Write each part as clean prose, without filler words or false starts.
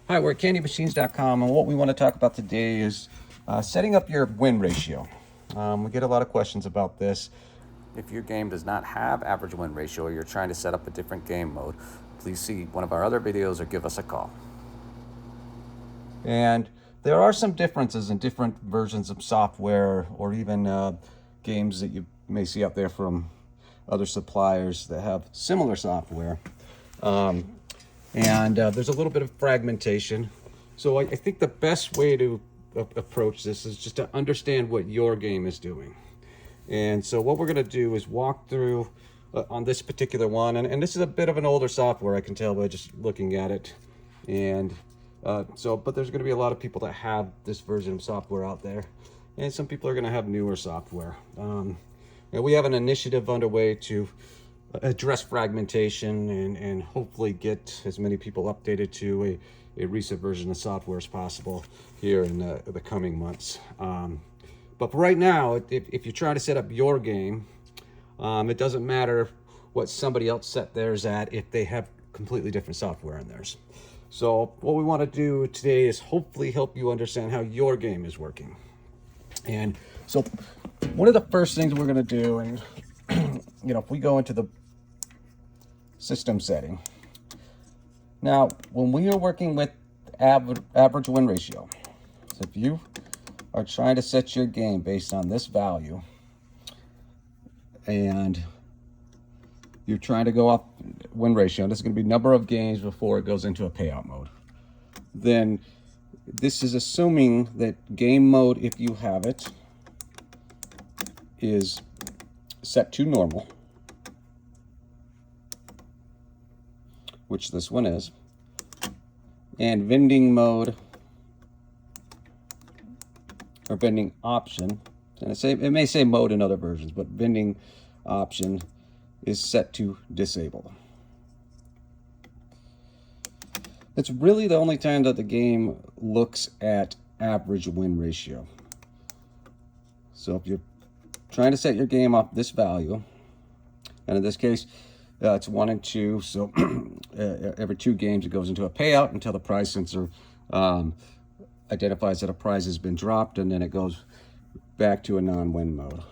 Hi, we're at CandyMachines.com, and what we want to talk about today is setting up your win ratio. We get a lot of questions about this. If your game does not have average win ratio or you're trying to set up a different game mode, please see one of our other videos or give us a call. And there are some differences in different versions of software or even games that you may see out there from other suppliers that have similar software. There's a little bit of fragmentation. So I think the best way to approach this is just to understand what your game is doing. And so what we're going to do is walk through on this particular one. And this is a bit of an older software, I can tell by just looking at it. But there's going to be a lot of people that have this version of software out there. And some people are going to have newer software. We have an initiative underway to address fragmentation and hopefully get as many people updated to a recent version of software as possible here in the coming months. But for right now, if you try to set up your game, it doesn't matter what somebody else set theirs at if they have completely different software in theirs. So what we want to do today is hopefully help you understand how your game is working. And so one of the first things we're going to do, and if we go into the system setting. Now, when we are working with average win ratio, so if you are trying to set your game based on this value and you're trying to go up win ratio, and this is going to be number of games before it goes into a payout mode, then this is assuming that game mode, if you have it, is set to normal, which this one is, and vending mode or vending option, and it may say mode in other versions, but vending option is set to disable. It's really the only time that the game looks at average win ratio. So if you're trying to set your game off this value, and in this case it's 1 and 2, so every 2 games it goes into a payout until the prize sensor identifies that a prize has been dropped, and then it goes back to a non-win mode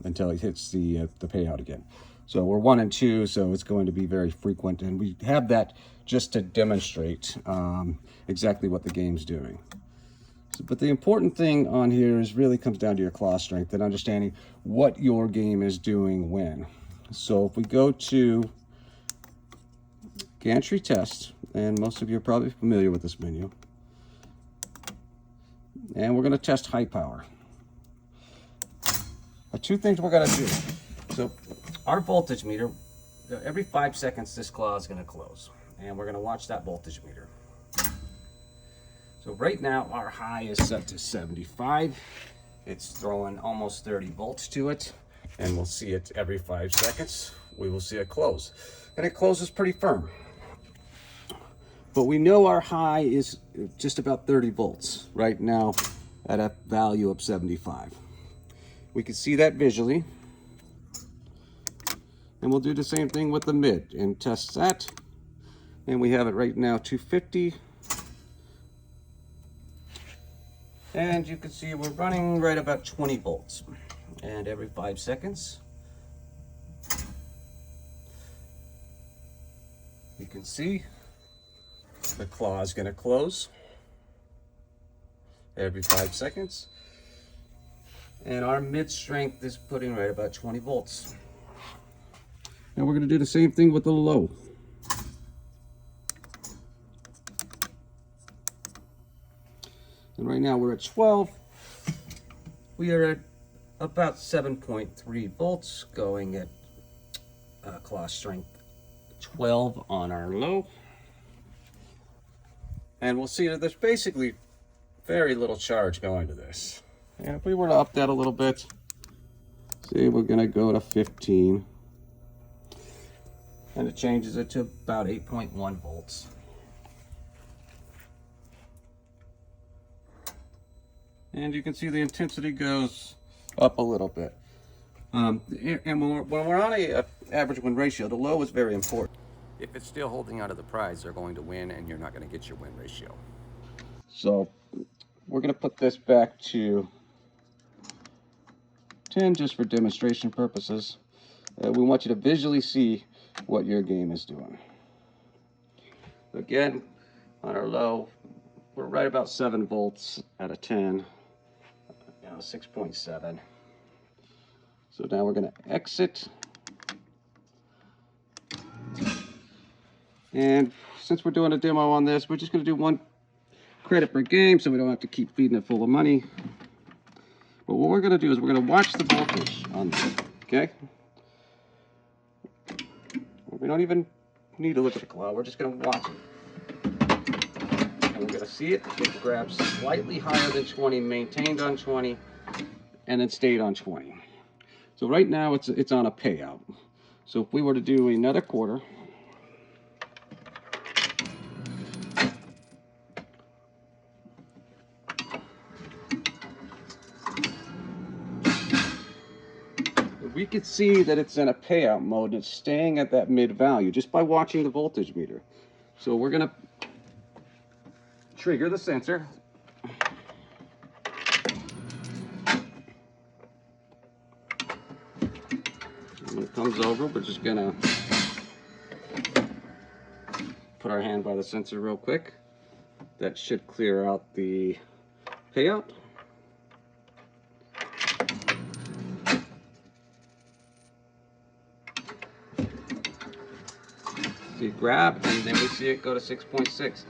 until it hits the payout again. So we're 1 and 2, so it's going to be very frequent, and we have that just to demonstrate exactly what the game's doing. But the important thing on here is really comes down to your claw strength and understanding what your game is doing when. So if we go to gantry test, and most of you are probably familiar with this menu, and we're going to test high power. 2 things we're going to do. So our voltage meter, every 5 seconds this claw is going to close, and we're going to watch that voltage meter. So right now our high is set to 75. It's throwing almost 30 volts to it, and we'll see it every 5 seconds. We will see it close, and it closes pretty firm. But we know our high is just about 30 volts right now at a value of 75. We can see that visually. And we'll do the same thing with the mid and test that. And we have it right now 250. And you can see we're running right about 20 volts. And every 5 seconds, you can see the claw is going to close every 5 seconds. And our mid strength is putting right about 20 volts. Now we're going to do the same thing with the low. And right now we're at 12. We are at about 7.3 volts, going at claw strength 12 on our low. And we'll see that there's basically very little charge going to this. And if we were to up that a little bit, say we're going to go to 15, and it changes it to about 8.1 volts. And you can see the intensity goes up a little bit. And when we're on a average win ratio, the low is very important. If it's still holding onto the prize, they're going to win and you're not going to get your win ratio. So we're going to put this back to 10 just for demonstration purposes. We want you to visually see what your game is doing. Again, on our low, we're right about 7 volts out of 10, 6.7. So now we're going to exit. And since we're doing a demo on this, we're just going to do 1 credit per game so we don't have to keep feeding it full of money. But what we're going to do is we're going to watch the voltage on this, okay? We don't even need to look at the clock. We're just going to watch it. And we're going to see it. It grabs slightly higher than 20, maintained on 20, and then stayed on 20. So right now it's on a payout. So if we were to do another quarter, we could see that it's in a payout mode. It's staying at that mid value just by watching the voltage meter. So we're going to trigger the sensor. When it comes over, we're just going to put our hand by the sensor real quick. That should clear out the payout. See it grab, and then we see it go to 6.6.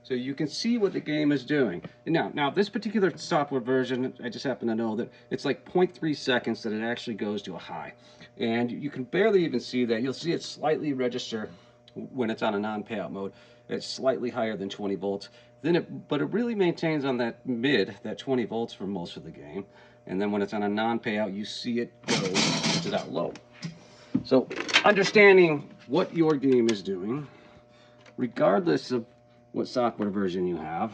So you can see what the game is doing. Now this particular software version, I just happen to know that it's like 0.3 seconds that it actually goes to a high. And you can barely even see that. You'll see it slightly register when it's on a non-payout mode. It's slightly higher than 20 volts. But it really maintains on that mid, that 20 volts for most of the game. And then when it's on a non-payout, you see it go to that low. So understanding what your game is doing, regardless of what software version you have,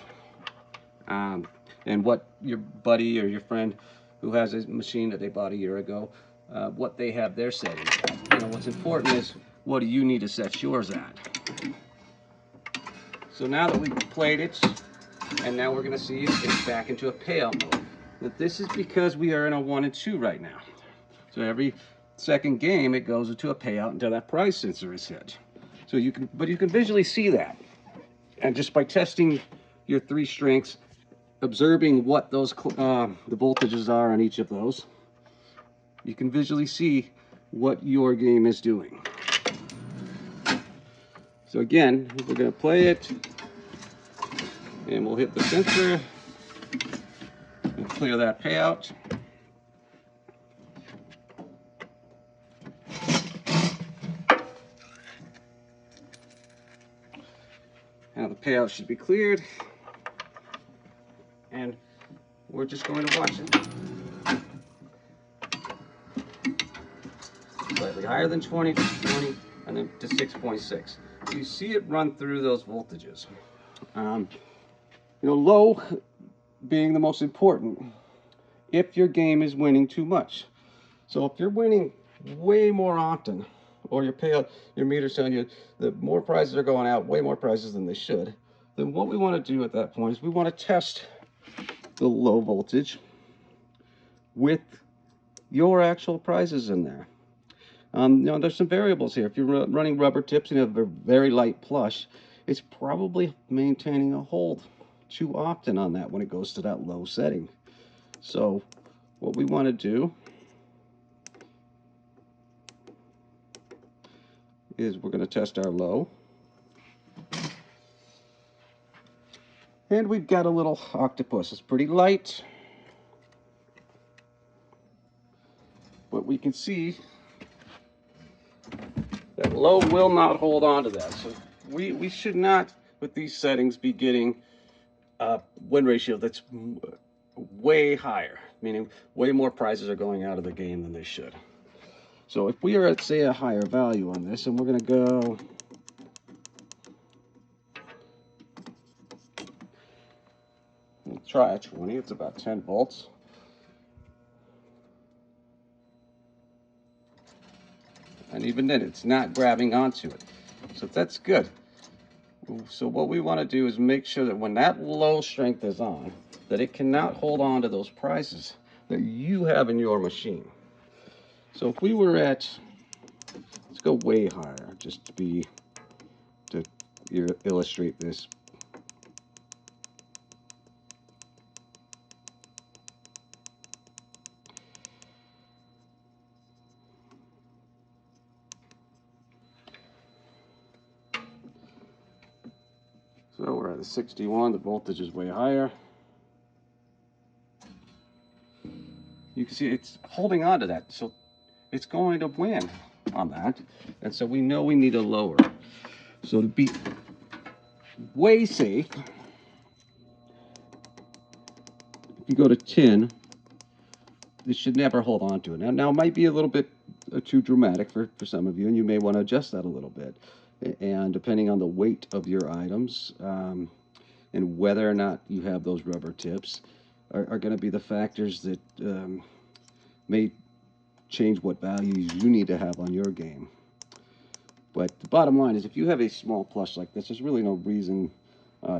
and what your buddy or your friend who has a machine that they bought a year ago, what they have their settings at. What's important is what do you need to set yours at. So now that we've played it, and now we're going to see it get back into a payout mode. Now this is because we are in a 1 and 2 right now. So every second game it goes into a payout until that price sensor is hit. So you can visually see that. And just by testing your 3 strengths, observing what those the voltages are on each of those, you can visually see what your game is doing. So again, we're going to play it, and we'll hit the sensor and clear that payout. Now the payout should be cleared, and we're just going to watch it. Slightly higher than 20, and then to 6.6. You see it run through those voltages. Low being the most important if your game is winning too much. So if you're winning way more often, or your payout, your meter's telling you that more prizes are going out, way more prizes than they should, then what we want to do at that point is we want to test the low voltage with your actual prizes in there. There's some variables here. If you're running rubber tips and you have a very light plush, it's probably maintaining a hold too often on that when it goes to that low setting. So what we want to do is we're going to test our low. And we've got a little octopus. It's pretty light, but we can see that low will not hold on to that. So we should not, with these settings, be getting a win ratio that's way higher, meaning way more prizes are going out of the game than they should. So if we are at, say, a higher value on this, and we're going to go we'll try a 20, it's about 10 volts. And even then, it's not grabbing onto it. So that's good. So what we want to do is make sure that when that low strength is on, that it cannot hold on to those prizes that you have in your machine. So if we were at, let's go way higher, just to illustrate this. So we're at a 61, the voltage is way higher. You can see it's holding on to that, so it's going to win on that. And so we know we need to lower. So to be way safe, if you go to 10, this should never hold on to it. Now it might be a little bit too dramatic for some of you, and you may want to adjust that a little bit. And depending on the weight of your items and whether or not you have those rubber tips are going to be the factors that may change what values you need to have on your game. But the bottom line is, if you have a small plush like this, there's really no reason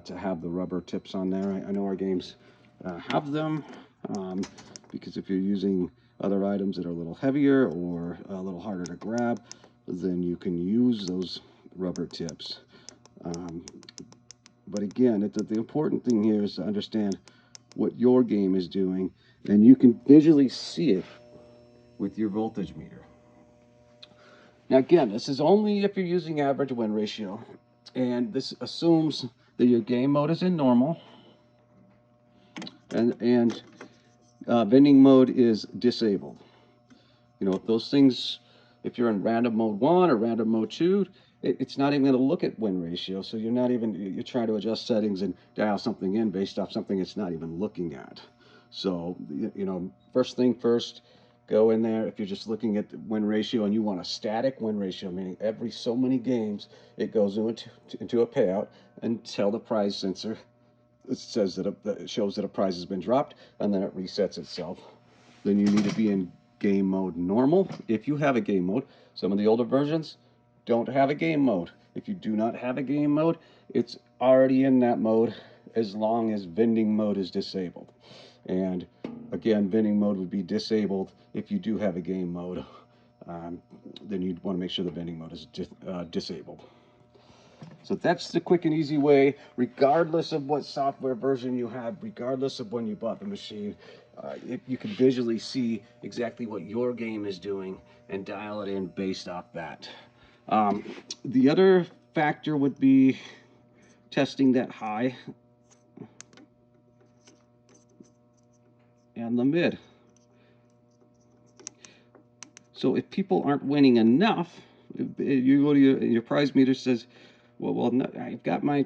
to have the rubber tips on there. I know our games have them because if you're using other items that are a little heavier or a little harder to grab, then you can use those rubber tips. But again, the important thing here is to understand what your game is doing, and you can visually see it with your voltage meter. Now again, this is only if you're using average win ratio, and this assumes that your game mode is in normal, and vending mode is disabled. You know, if those things, if you're in random mode 1 or random mode 2, it's not even going to look at win ratio, so you're trying to adjust settings and dial something in based off something it's not even looking at. So, you know, first thing first, go in there. If you're just looking at the win ratio and you want a static win ratio, meaning every so many games it goes into a payout until the prize sensor says that it shows that a prize has been dropped, and then it resets itself. Then you need to be in game mode normal if you have a game mode. Some of the older versions don't have a game mode. If you do not have a game mode, it's already in that mode as long as vending mode is disabled. And again, vending mode would be disabled if you do have a game mode. Then you'd want to make sure the vending mode is disabled. So that's the quick and easy way, regardless of what software version you have, regardless of when you bought the machine. You can visually see exactly what your game is doing and dial it in based off that. The other factor would be testing that high and the mid. So if people aren't winning enough, you go to your prize meter says, well, no, I've got my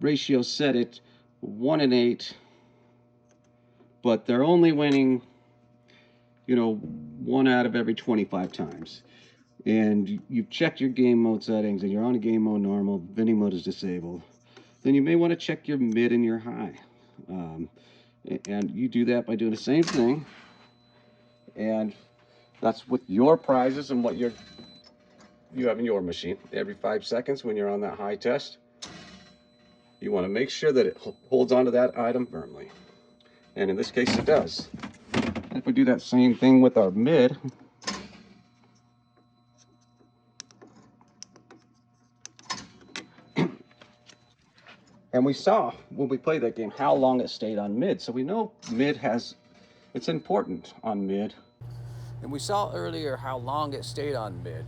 ratio set at 1 in 8, but they're only winning, you know, 1 out of every 25 times. And you've checked your game mode settings and you're on a game mode normal, vending mode is disabled. Then you may want to check your mid and your high. And you do that by doing the same thing. And that's with your prizes and what you have in your machine. Every 5 seconds when you're on that high test, you want to make sure that it holds onto that item firmly. And in this case, it does. If we do that same thing with our mid, and we saw when we played that game how long it stayed on mid. So we know mid it's important on mid. And we saw earlier how long it stayed on mid.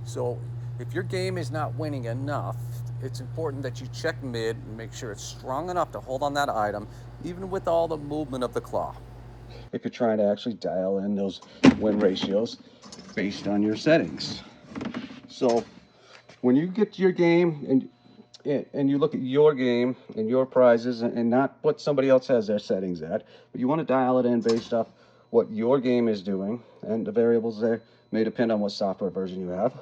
So if your game is not winning enough, it's important that you check mid and make sure it's strong enough to hold on that item, even with all the movement of the claw. If you're trying to actually dial in those win ratios based on your settings. So when you get to your game and you look at your game and your prizes and not what somebody else has their settings at, but you want to dial it in based off what your game is doing, and the variables there may depend on what software version you have,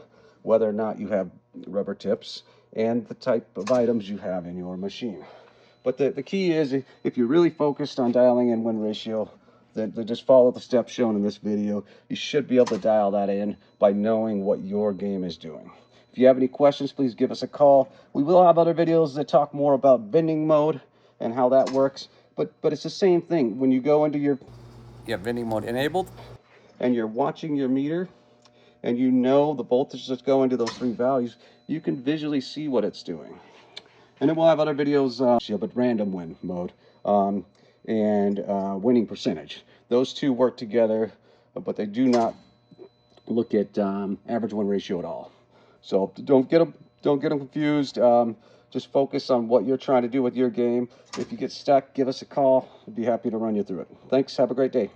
whether or not you have rubber tips, and the type of items you have in your machine. But the key is, if you're really focused on dialing in win ratio, then just follow the steps shown in this video. You should be able to dial that in by knowing what your game is doing. If you have any questions, please give us a call. We will have other videos that talk more about vending mode and how that works. But it's the same thing. When you go into your vending mode enabled. and you're watching your meter and you know the voltage that's going to those 3 values, you can visually see what it's doing. And then we'll have other videos, but random win mode and winning percentage. Those two work together, but they do not look at average win ratio at all. So don't get them confused. Just focus on what you're trying to do with your game. If you get stuck, give us a call. We'd be happy to run you through it. Thanks. Have a great day.